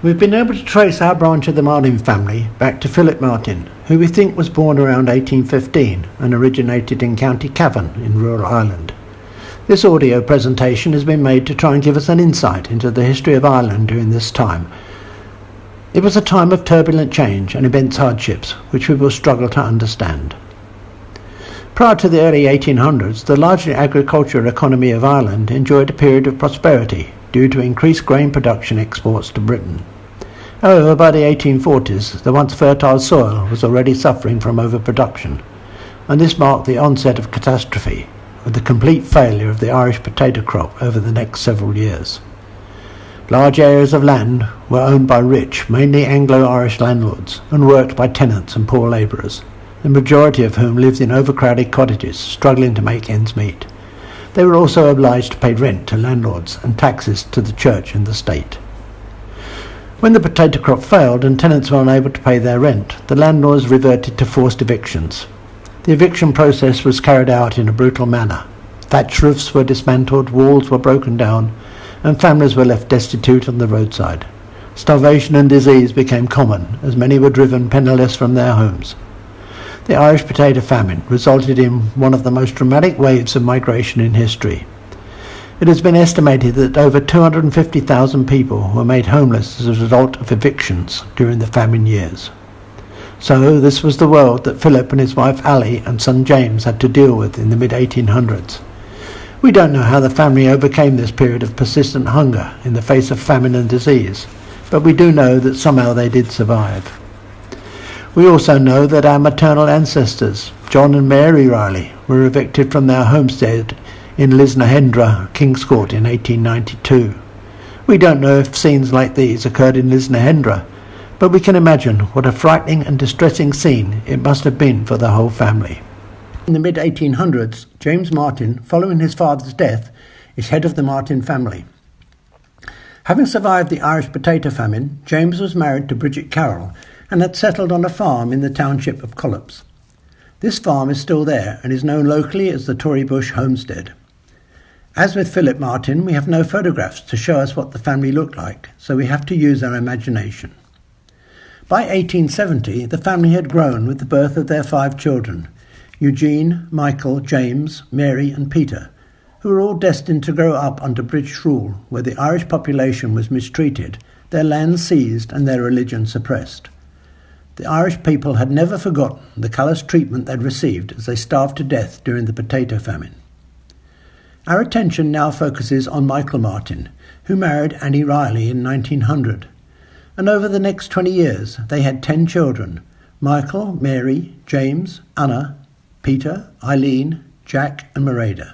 We've been able to trace our branch of the Martin family back to Philip Martin, who we think was born around 1815 and originated in County Cavan in rural Ireland. This audio presentation has been made to try and give us an insight into the history of Ireland during this time. It was a time of turbulent change and immense hardships, which we will struggle to understand. Prior to the early 1800s, the largely agricultural economy of Ireland enjoyed a period of prosperity due to increased grain production exports to Britain. However, by the 1840s, the once fertile soil was already suffering from overproduction, and this marked the onset of catastrophe, with the complete failure of the Irish potato crop over the next several years. Large areas of land were owned by rich, mainly Anglo-Irish landlords, and worked by tenants and poor labourers, the majority of whom lived in overcrowded cottages, struggling to make ends meet. They were also obliged to pay rent to landlords and taxes to the church and the state. When the potato crop failed and tenants were unable to pay their rent, the landlords reverted to forced evictions. The eviction process was carried out in a brutal manner. Thatch roofs were dismantled, walls were broken down, and families were left destitute on the roadside. Starvation and disease became common, as many were driven penniless from their homes. The Irish potato famine resulted in one of the most dramatic waves of migration in history. It has been estimated that over 250,000 people were made homeless as a result of evictions during the famine years. So this was the world that Philip and his wife Ali and son James had to deal with in the mid-1800s. We don't know how the family overcame this period of persistent hunger in the face of famine and disease, but we do know that somehow they did survive. We also know that our maternal ancestors, John and Mary Riley, were evicted from their homestead in Lisnahendra, King's Court, in 1892. We don't know if scenes like these occurred in Lisnahendra, but we can imagine what a frightening and distressing scene it must have been for the whole family. In the mid-1800s, James Martin, following his father's death, is head of the Martin family. Having survived the Irish potato famine, James was married to Bridget Carroll and had settled on a farm in the township of Collops. This farm is still there and is known locally as the Tory Bush Homestead. As with Philip Martin, we have no photographs to show us what the family looked like, so we have to use our imagination. By 1870, the family had grown with the birth of their 5 children, Eugene, Michael, James, Mary and Peter, who were all destined to grow up under British rule, where the Irish population was mistreated, their lands seized and their religion suppressed. The Irish people had never forgotten the callous treatment they'd received as they starved to death during the potato famine. Our attention now focuses on Michael Martin, who married Annie Riley in 1900. And over the next 20 years, they had 10 children: Michael, Mary, James, Anna, Peter, Eileen, Jack and Mereda.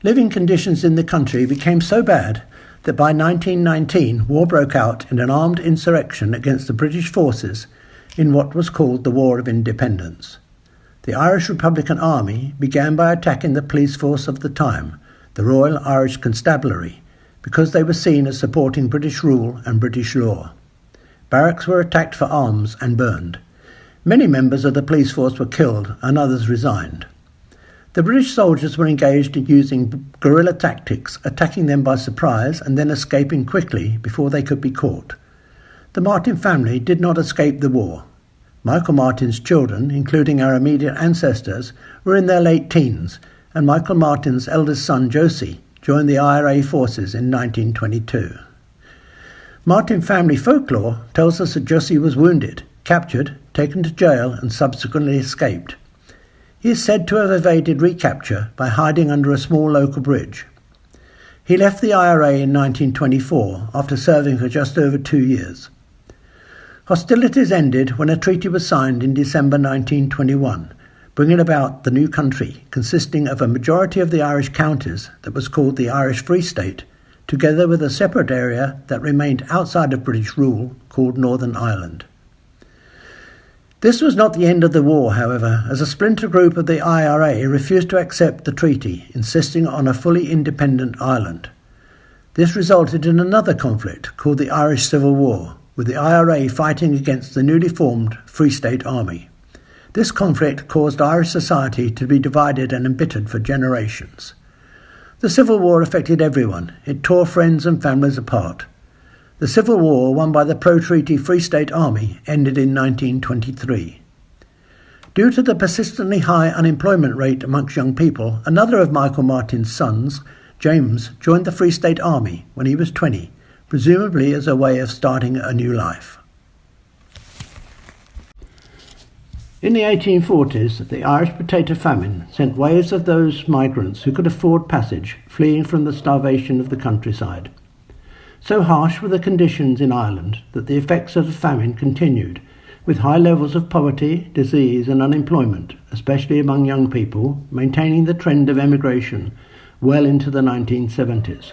Living conditions in the country became so bad that by 1919 war broke out in an armed insurrection against the British forces in what was called the War of Independence. The Irish Republican Army began by attacking the police force of the time, the Royal Irish Constabulary, because they were seen as supporting British rule and British law. Barracks were attacked for arms and burned. Many members of the police force were killed and others resigned. The British soldiers were engaged in using guerrilla tactics, attacking them by surprise and then escaping quickly before they could be caught. The Martin family did not escape the war. Michael Martin's children, including our immediate ancestors, were in their late teens, and Michael Martin's eldest son, Josie, joined the IRA forces in 1922. Martin family folklore tells us that Josie was wounded, captured, taken to jail, and subsequently escaped. He is said to have evaded recapture by hiding under a small local bridge. He left the IRA in 1924 after serving for just over 2 years. Hostilities ended when a treaty was signed in December 1921, bringing about the new country, consisting of a majority of the Irish counties that was called the Irish Free State, together with a separate area that remained outside of British rule called Northern Ireland. This was not the end of the war, however, as a splinter group of the IRA refused to accept the treaty, insisting on a fully independent Ireland. This resulted in another conflict called the Irish Civil War, with the IRA fighting against the newly formed Free State Army. This conflict caused Irish society to be divided and embittered for generations. The Civil War affected everyone. It tore friends and families apart. The Civil War, won by the pro-treaty Free State Army, ended in 1923. Due to the persistently high unemployment rate amongst young people, another of Michael Martin's sons, James, joined the Free State Army when he was 20, presumably as a way of starting a new life. In the 1840s, the Irish potato famine sent waves of those migrants who could afford passage fleeing from the starvation of the countryside. So harsh were the conditions in Ireland that the effects of the famine continued, with high levels of poverty, disease and unemployment, especially among young people, maintaining the trend of emigration well into the 1970s.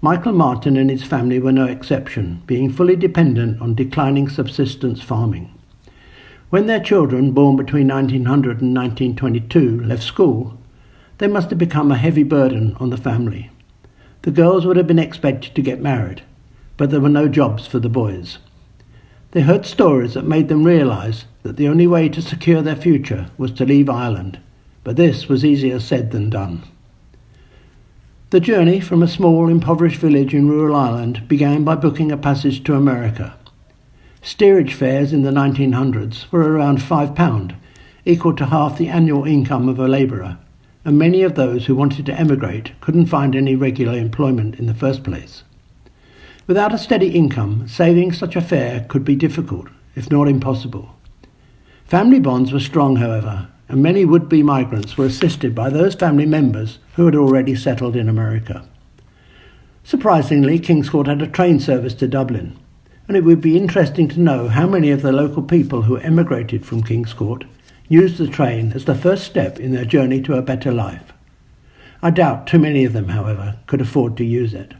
Michael Martin and his family were no exception, being fully dependent on declining subsistence farming. When their children, born between 1900 and 1922, left school, they must have become a heavy burden on the family. The girls would have been expected to get married, but there were no jobs for the boys. They heard stories that made them realise that the only way to secure their future was to leave Ireland, but this was easier said than done. The journey from a small, impoverished village in rural Ireland began by booking a passage to America. Steerage fares in the 1900s were around £5, equal to half the annual income of a labourer, and many of those who wanted to emigrate couldn't find any regular employment in the first place. Without a steady income, saving such a fare could be difficult, if not impossible. Family bonds were strong, however, and many would-be migrants were assisted by those family members who had already settled in America. Surprisingly, King's Court had a train service to Dublin, and it would be interesting to know how many of the local people who emigrated from King's Court used the train as the first step in their journey to a better life. I doubt too many of them, however, could afford to use it.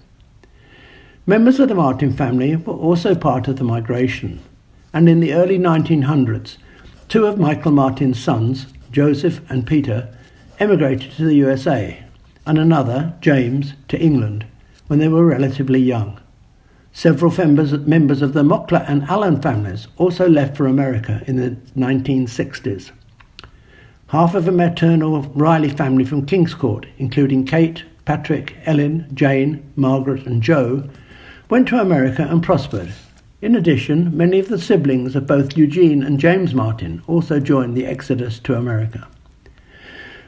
Members of the Martin family were also part of the migration, and in the early 1900s, two of Michael Martin's sons, Joseph and Peter, emigrated to the USA, and another, James, to England when they were relatively young. Several members of the Mockler and Allen families also left for America in the 1960s. Half of the maternal Riley family from King's Court, including Kate, Patrick, Ellen, Jane, Margaret and Joe, went to America and prospered. In addition, many of the siblings of both Eugene and James Martin also joined the exodus to America.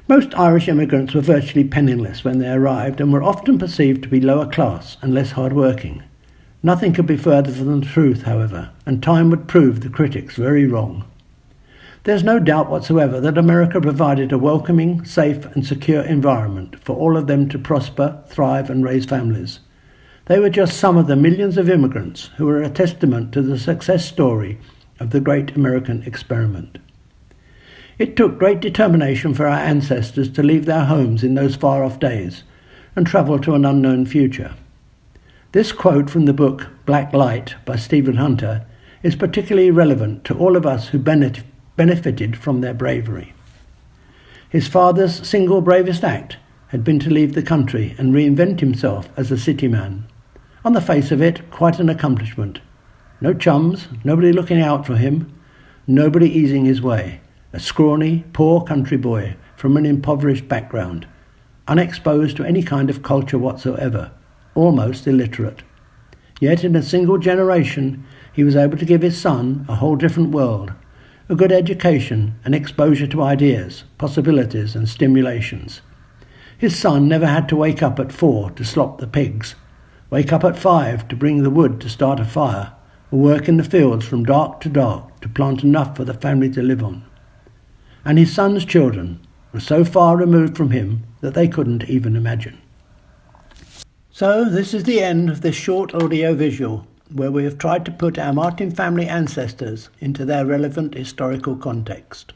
Most Irish immigrants were virtually penniless when they arrived and were often perceived to be lower class and less hard-working. Nothing could be further from the truth, however, and time would prove the critics very wrong. There's no doubt whatsoever that America provided a welcoming, safe and secure environment for all of them to prosper, thrive and raise families. They were just some of the millions of immigrants who were a testament to the success story of the great American experiment. It took great determination for our ancestors to leave their homes in those far-off days and travel to an unknown future. This quote from the book Black Light by Stephen Hunter is particularly relevant to all of us who benefited from their bravery. His father's single bravest act had been to leave the country and reinvent himself as a city man. On the face of it, quite an accomplishment. No chums, nobody looking out for him, nobody easing his way. A scrawny, poor country boy from an impoverished background, unexposed to any kind of culture whatsoever, almost illiterate. Yet in a single generation he was able to give his son a whole different world, a good education and exposure to ideas, possibilities and stimulations. His son never had to wake up at 4 to slop the pigs, wake up at 5 to bring the wood to start a fire, or work in the fields from dark to plant enough for the family to live on. And his son's children were so far removed from him that they couldn't even imagine. So this is the end of this short audio-visual where we have tried to put our Martin family ancestors into their relevant historical context.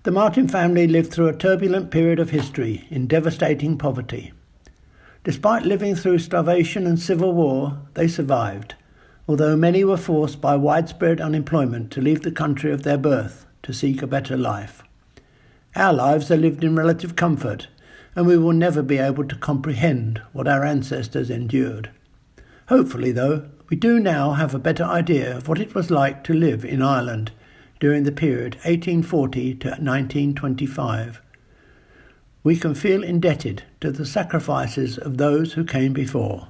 The Martin family lived through a turbulent period of history in devastating poverty. Despite living through starvation and civil war, they survived, although many were forced by widespread unemployment to leave the country of their birth to seek a better life. Our lives are lived in relative comfort, and we will never be able to comprehend what our ancestors endured. Hopefully, though, we do now have a better idea of what it was like to live in Ireland during the period 1840 to 1925. We can feel indebted to the sacrifices of those who came before.